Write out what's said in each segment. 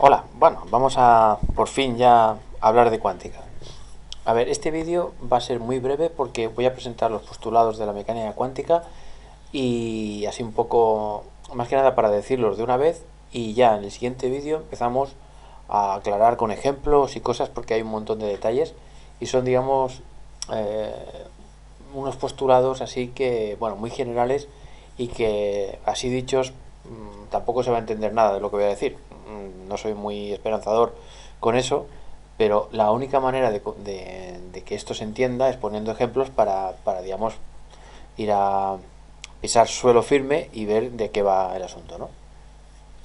Hola, bueno, vamos a por fin ya hablar de cuántica. A ver, este vídeo va a ser muy breve porque voy a presentar los postulados de la mecánica cuántica y así un poco, más que nada para decirlos de una vez y ya en el siguiente vídeo empezamos a aclarar con ejemplos y cosas porque hay un montón de detalles y son, digamos, eh, unos postulados así que, bueno, muy generales y que así dichos tampoco se va a entender nada de lo que voy a decir. No soy muy esperanzador con eso, pero la única manera de que esto se entienda es poniendo ejemplos para, digamos, ir a pisar suelo firme y ver de qué va el asunto, ¿no?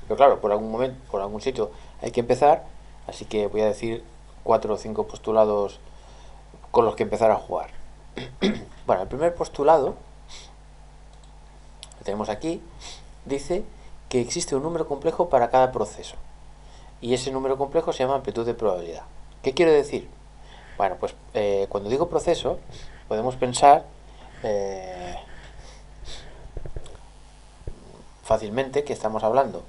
Pero claro, por algún momento, por algún sitio hay que empezar, así que voy a decir 4 o 5 postulados con los que empezar a jugar. Bueno, el primer postulado, que tenemos aquí, dice que existe un número complejo para cada proceso. Y ese número complejo se llama amplitud de probabilidad. ¿Qué quiero decir? Bueno, pues cuando digo proceso, podemos pensar eh, fácilmente que estamos hablando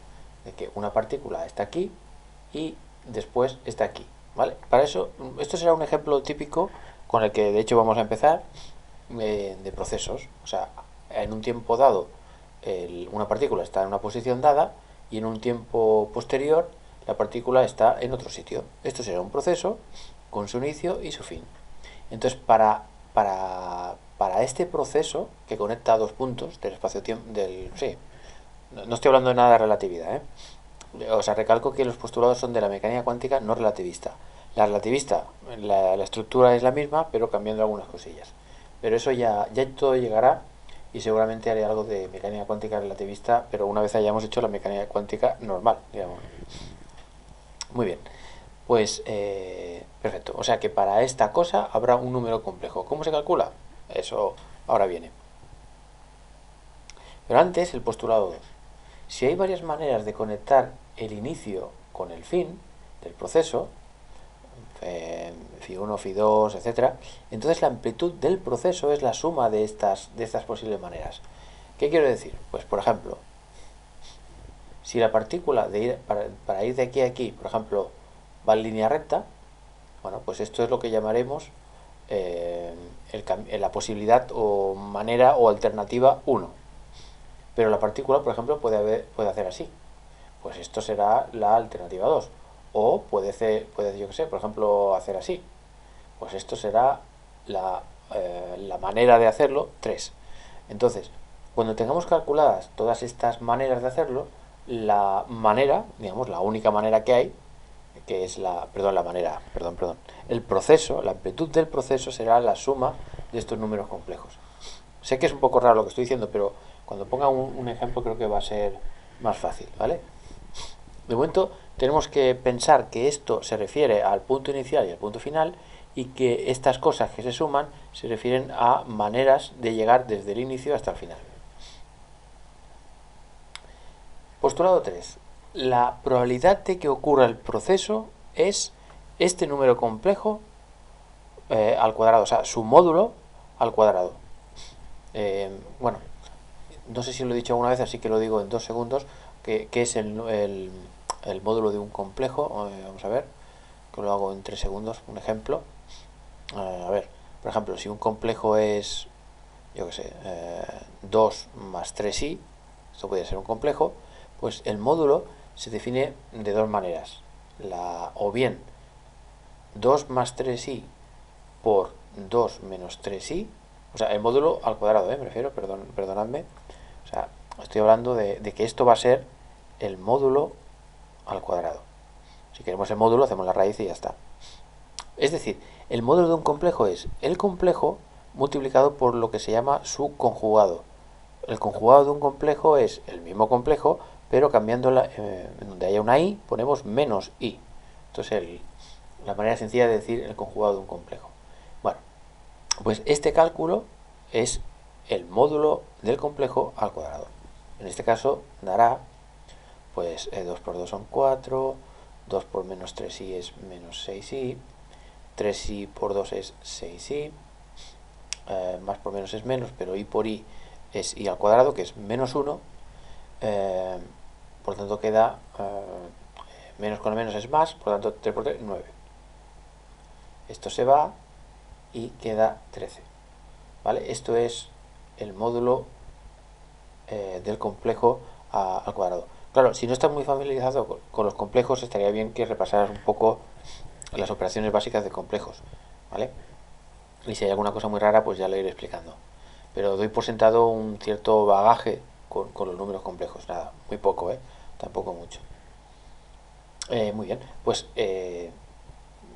de que una partícula está aquí y después está aquí, ¿vale? Para eso, esto será un ejemplo típico con el que de hecho vamos a empezar de procesos. O sea, en un tiempo dado una partícula está en una posición dada y en un tiempo posterior la partícula está en otro sitio. Esto será un proceso con su inicio y su fin. Entonces, para este proceso que conecta dos puntos del espacio-tiempo, sí, no estoy hablando de nada de relatividad, ¿eh? O sea, recalco que los postulados son de la mecánica cuántica no relativista. La relativista, la estructura es la misma, pero cambiando algunas cosillas. Pero eso ya todo llegará y seguramente haré algo de mecánica cuántica relativista, pero una vez hayamos hecho la mecánica cuántica normal, digamos. Muy bien, pues perfecto. O sea que para esta cosa habrá un número complejo. ¿Cómo se calcula? Eso ahora viene. Pero antes, el postulado 2. Si hay varias maneras de conectar el inicio con el fin del proceso, Φ1, Φ2, etc., entonces la amplitud del proceso es la suma de estas posibles maneras. ¿Qué quiero decir? Pues, por ejemplo, si la partícula para ir de aquí a aquí, por ejemplo, va en línea recta, bueno, pues esto es lo que llamaremos eh, la posibilidad o manera o alternativa 1. Pero la partícula, por ejemplo, puede hacer así. Pues esto será la alternativa 2. O puede, yo que sé, por ejemplo, hacer así. Pues esto será la manera de hacerlo 3. Entonces, cuando tengamos calculadas todas estas maneras de hacerlo, la manera, digamos, la única manera que hay, que es perdón, la manera, perdón, el proceso, la amplitud del proceso será la suma de estos números complejos. Sé que es un poco raro lo que estoy diciendo, pero cuando ponga un ejemplo creo que va a ser más fácil, ¿vale? De momento tenemos que pensar que esto se refiere al punto inicial y al punto final y que estas cosas que se suman se refieren a maneras de llegar desde el inicio hasta el final. Postulado 3. La probabilidad de que ocurra el proceso es este número complejo al cuadrado, o sea, su módulo al cuadrado. Bueno, no sé si lo he dicho alguna vez, así que lo digo en 2 segundos, que es el módulo de un complejo. Vamos a ver, que lo hago en 3 segundos, un ejemplo. A ver, por ejemplo, si un complejo es, yo qué sé, 2 más 3i, esto puede ser un complejo, pues el módulo se define de dos maneras. O bien 2 más 3i por 2 menos 3i, o sea, el módulo al cuadrado, me refiero, perdonadme. O sea, estoy hablando de que esto va a ser el módulo al cuadrado. Si queremos el módulo, hacemos la raíz y ya está. Es decir, el módulo de un complejo es el complejo multiplicado por lo que se llama su conjugado. El conjugado de un complejo es el mismo complejo, pero cambiando en donde haya una i, ponemos menos i. Entonces, la manera sencilla de decir el conjugado de un complejo. Bueno, pues este cálculo es el módulo del complejo al cuadrado. En este caso dará, pues 2 por 2 son 4, 2 por menos 3i es menos 6i, 3i por 2 es 6i, más por menos es menos, pero i por i es i al cuadrado, que es menos 1, por lo tanto queda Menos con menos es más, por lo tanto 3 por 3, 9. Esto se va y queda 13. ¿Vale? Esto es el módulo del complejo al cuadrado. Claro, si no estás muy familiarizado con los complejos, estaría bien que repasaras un poco las operaciones básicas de complejos, ¿vale? Y si hay alguna cosa muy rara, pues ya lo iré explicando. Pero doy por sentado un cierto bagaje con los números complejos. Nada, muy poco, ¿eh? Tampoco mucho. Muy bien, pues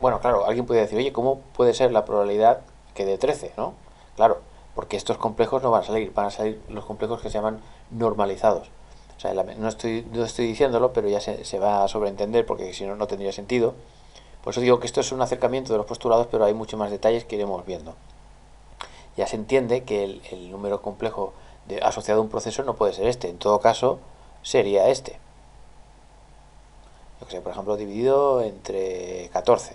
bueno, claro, alguien puede decir, oye, ¿cómo puede ser la probabilidad que dé 13, ¿no? Claro, porque estos complejos no van a salir los complejos que se llaman normalizados. O sea, no estoy diciéndolo, pero ya se va a sobreentender porque si no, no tendría sentido. Por eso digo que esto es un acercamiento de los postulados, pero hay muchos más detalles que iremos viendo. Ya se entiende que el número complejo asociado a un proceso no puede ser este. En todo caso, sería este. Yo que sé, por ejemplo, dividido entre 14.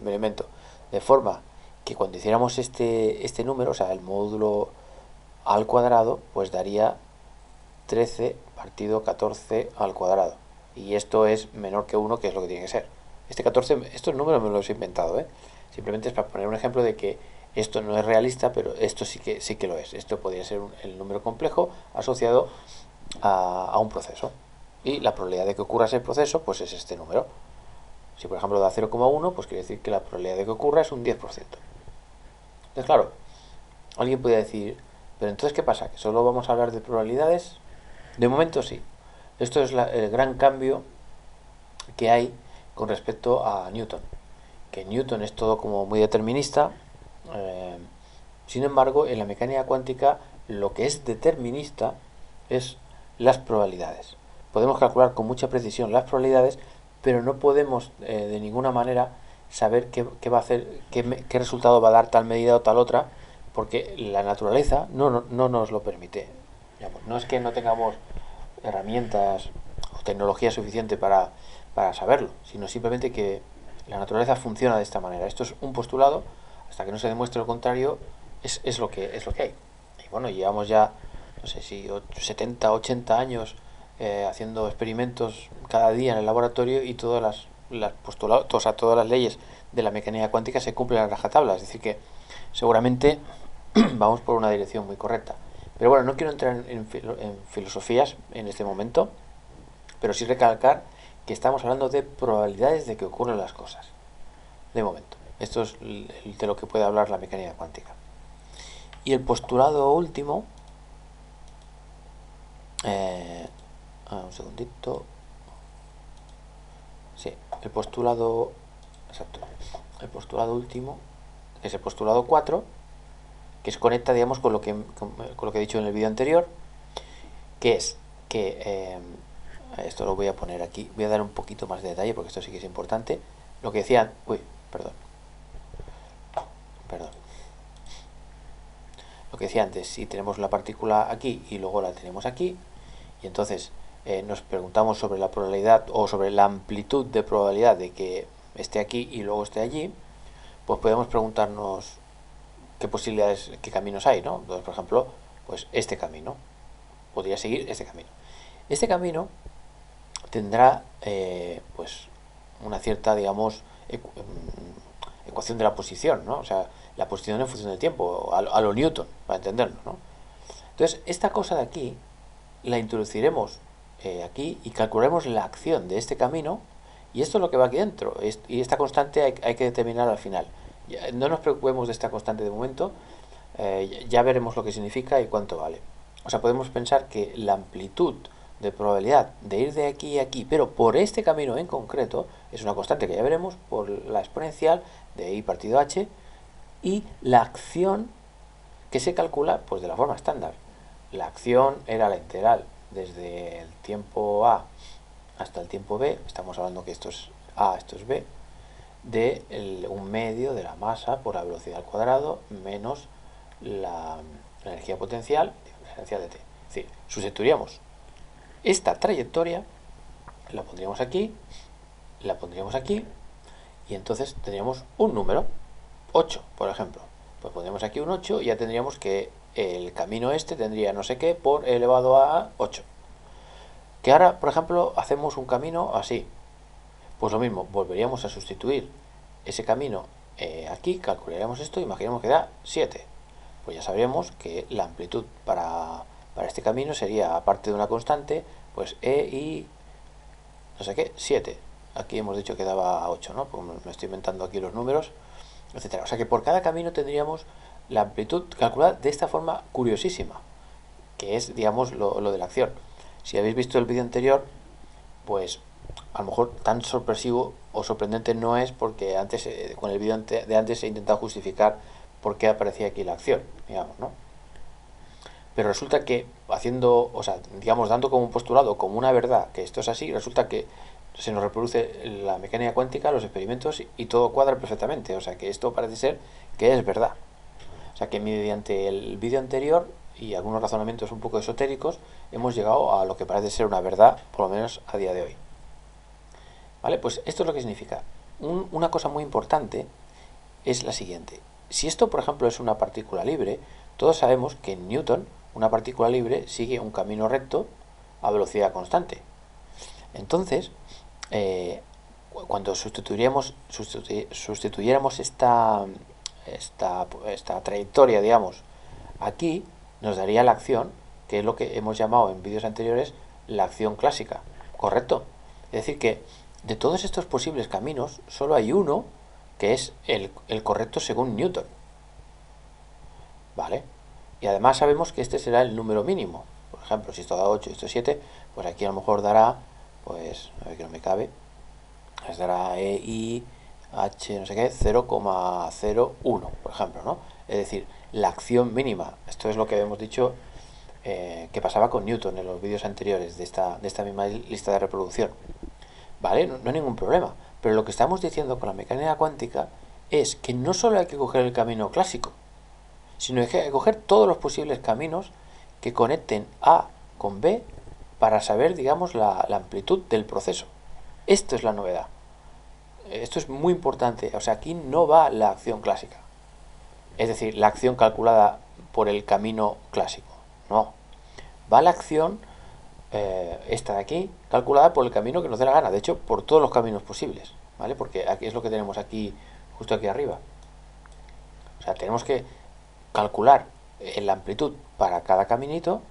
Me lo invento. De forma que cuando hiciéramos este número, o sea, el módulo al cuadrado, pues daría 13 partido 14 al cuadrado. Y esto es menor que 1, que es lo que tiene que ser. Este 14, estos números me los he inventado, ¿eh? Simplemente es para poner un ejemplo de que esto no es realista, pero esto sí que lo es. Esto podría ser el número complejo asociado a un proceso. Y la probabilidad de que ocurra ese proceso, pues es este número. Si por ejemplo da 0,1, pues quiere decir que la probabilidad de que ocurra es un 10%. Entonces, claro, alguien puede decir, pero entonces, ¿qué pasa? ¿Que solo vamos a hablar de probabilidades? De momento sí. Esto es el gran cambio que hay con respecto a Newton. Que Newton es todo como muy determinista. eh, Sin embargo, en la mecánica cuántica lo que es determinista es las probabilidades. Podemos calcular con mucha precisión las probabilidades, pero no podemos de ninguna manera saber qué va a hacer, qué resultado va a dar tal medida o tal otra, porque la naturaleza no nos lo permite. No es que no tengamos herramientas o tecnología suficiente para saberlo, sino simplemente que la naturaleza funciona de esta manera. Esto es un postulado, hasta que no se demuestre lo contrario, es lo que hay. Y bueno, llevamos ya, no sé si 70, 80 años haciendo experimentos cada día en el laboratorio y las postulados, o sea, todas las leyes de la mecánica cuántica se cumplen a rajatabla. Es decir, que seguramente vamos por una dirección muy correcta. Pero bueno, no quiero entrar en filosofías en este momento, pero sí recalcar que estamos hablando de probabilidades de que ocurran las cosas. De momento. Esto es de lo que puede hablar la mecánica cuántica. Y el postulado último, un segundito. Sí, el postulado, exacto. El postulado último, que es el postulado 4, que se conecta, digamos, con lo que he dicho en el vídeo anterior, que es que esto lo voy a poner aquí, voy a dar un poquito más de detalle porque esto sí que es importante. Lo que decían, perdón, lo que decía antes, si tenemos la partícula aquí y luego la tenemos aquí, y entonces nos preguntamos sobre la probabilidad o sobre la amplitud de probabilidad de que esté aquí y luego esté allí, pues podemos preguntarnos qué posibilidades, qué caminos hay, ¿no? Entonces, por ejemplo, pues este camino, podría seguir este camino. Este camino tendrá pues una cierta, digamos, ecuación de la posición, ¿no? O sea, la posición en función del tiempo, a lo Newton, para entenderlo, ¿no? Entonces, esta cosa de aquí la introduciremos aquí y calcularemos la acción de este camino, y esto es lo que va aquí dentro, y esta constante hay que determinar al final. No nos preocupemos de esta constante de momento, ya veremos lo que significa y cuánto vale. O sea, podemos pensar que la amplitud de probabilidad de ir de aquí a aquí, pero por este camino en concreto, es una constante que ya veremos por la exponencial de i partido h, y la acción que se calcula pues de la forma estándar. La acción era la integral desde el tiempo a hasta el tiempo b, estamos hablando que esto es a, esto es b, de un medio de la masa por la velocidad al cuadrado menos la energía potencial, diferencial de t. Es decir, sustituiríamos esta trayectoria, la pondríamos aquí, la pondríamos aquí, y entonces tendríamos un número, 8, por ejemplo. Pues pondríamos aquí un 8 y ya tendríamos que el camino este tendría no sé qué por elevado a 8. Que ahora, por ejemplo, hacemos un camino así. Pues lo mismo, volveríamos a sustituir ese camino aquí, calcularíamos esto, imaginemos que da 7. Pues ya sabríamos que la amplitud para este camino sería, aparte de una constante, pues y no sé qué, 7. Aquí hemos dicho que daba 8, ¿no? Porque me estoy inventando aquí los números, etcétera. O sea que por cada camino tendríamos la amplitud calculada de esta forma curiosísima, que es, digamos, lo de la acción. Si habéis visto el vídeo anterior, pues a lo mejor tan sorpresivo o sorprendente no es, porque antes con el vídeo de antes he intentado justificar por qué aparecía aquí la acción, digamos, ¿no? Pero resulta que haciendo, o sea, digamos, dando como un postulado, como una verdad, que esto es así, resulta que se nos reproduce la mecánica cuántica, los experimentos, y todo cuadra perfectamente. O sea que esto parece ser que es verdad. O sea que mediante el vídeo anterior y algunos razonamientos un poco esotéricos hemos llegado a lo que parece ser una verdad, por lo menos a día de hoy. ¿Vale? Pues esto es lo que significa. Una cosa muy importante es la siguiente. Si esto, por ejemplo, es una partícula libre, todos sabemos que en Newton una partícula libre sigue un camino recto a velocidad constante. Entonces, cuando sustituyéramos esta trayectoria, digamos, aquí, nos daría la acción, que es lo que hemos llamado en vídeos anteriores la acción clásica, ¿correcto? Es decir, que de todos estos posibles caminos, solo hay uno que es el correcto según Newton, ¿vale? Y además sabemos que este será el número mínimo. Por ejemplo, si esto da 8 y esto 7, pues aquí a lo mejor dará, pues, a ver que no me cabe, pues dará EI, H, no sé qué, 0,01, por ejemplo, ¿no? Es decir, la acción mínima. Esto es lo que hemos dicho que pasaba con Newton en los vídeos anteriores de esta misma lista de reproducción. ¿Vale? No hay ningún problema. Pero lo que estamos diciendo con la mecánica cuántica es que no solo hay que coger el camino clásico, sino que hay que coger todos los posibles caminos que conecten A con B para saber, digamos, la amplitud del proceso. Esto es la novedad. Esto es muy importante. O sea, aquí no va la acción clásica. Es decir, la acción calculada por el camino clásico. No. Va la acción, esta de aquí, calculada por el camino que nos dé la gana. De hecho, por todos los caminos posibles. ¿Vale? Porque aquí es lo que tenemos aquí, justo aquí arriba. O sea, tenemos que calcular la amplitud para cada caminito,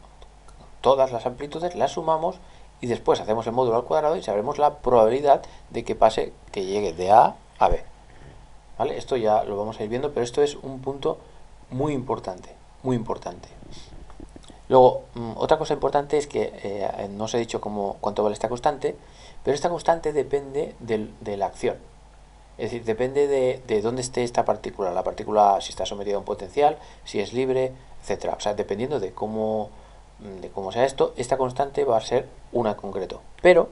todas las amplitudes, las sumamos y después hacemos el módulo al cuadrado y sabremos la probabilidad de que pase, que llegue de A a B. ¿Vale? Esto ya lo vamos a ir viendo, pero esto es un punto muy importante, muy importante. Luego, otra cosa importante es que no os he dicho cuánto vale esta constante, pero esta constante depende de la acción. Es decir, depende de dónde esté esta partícula. La partícula, si está sometida a un potencial, si es libre, etcétera. O sea, dependiendo de cómo sea esto, esta constante va a ser una en concreto. Pero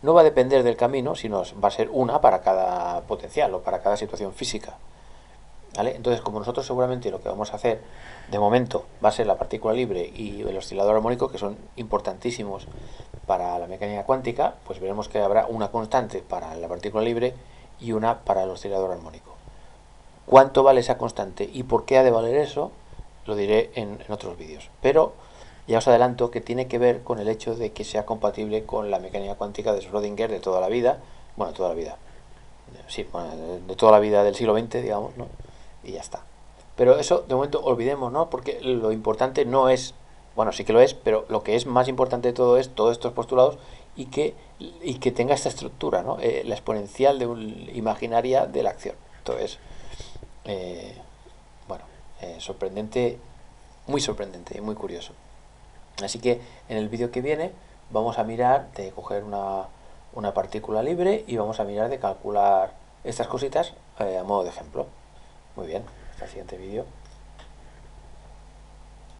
no va a depender del camino, sino va a ser una para cada potencial o para cada situación física. ¿Vale? Entonces, como nosotros seguramente lo que vamos a hacer de momento va a ser la partícula libre y el oscilador armónico, que son importantísimos para la mecánica cuántica, pues veremos que habrá una constante para la partícula libre y una para el oscilador armónico. ¿Cuánto vale esa constante y por qué ha de valer eso? Lo diré en otros vídeos. Pero ya os adelanto que tiene que ver con el hecho de que sea compatible con la mecánica cuántica de Schrödinger de toda la vida. Bueno, toda la vida. Sí, bueno, de toda la vida del siglo XX, digamos, ¿no? Y ya está. Pero eso, de momento, olvidemos, ¿no? Porque lo importante no es, bueno, sí que lo es, pero lo que es más importante de todo es todos estos postulados y que tenga esta estructura, ¿no? La exponencial imaginaria de la acción. Entonces, bueno, sorprendente, muy muy curioso. Así que en el vídeo que viene vamos a mirar de coger una partícula libre y vamos a mirar de calcular estas cositas a modo de ejemplo. Muy bien, hasta el siguiente vídeo.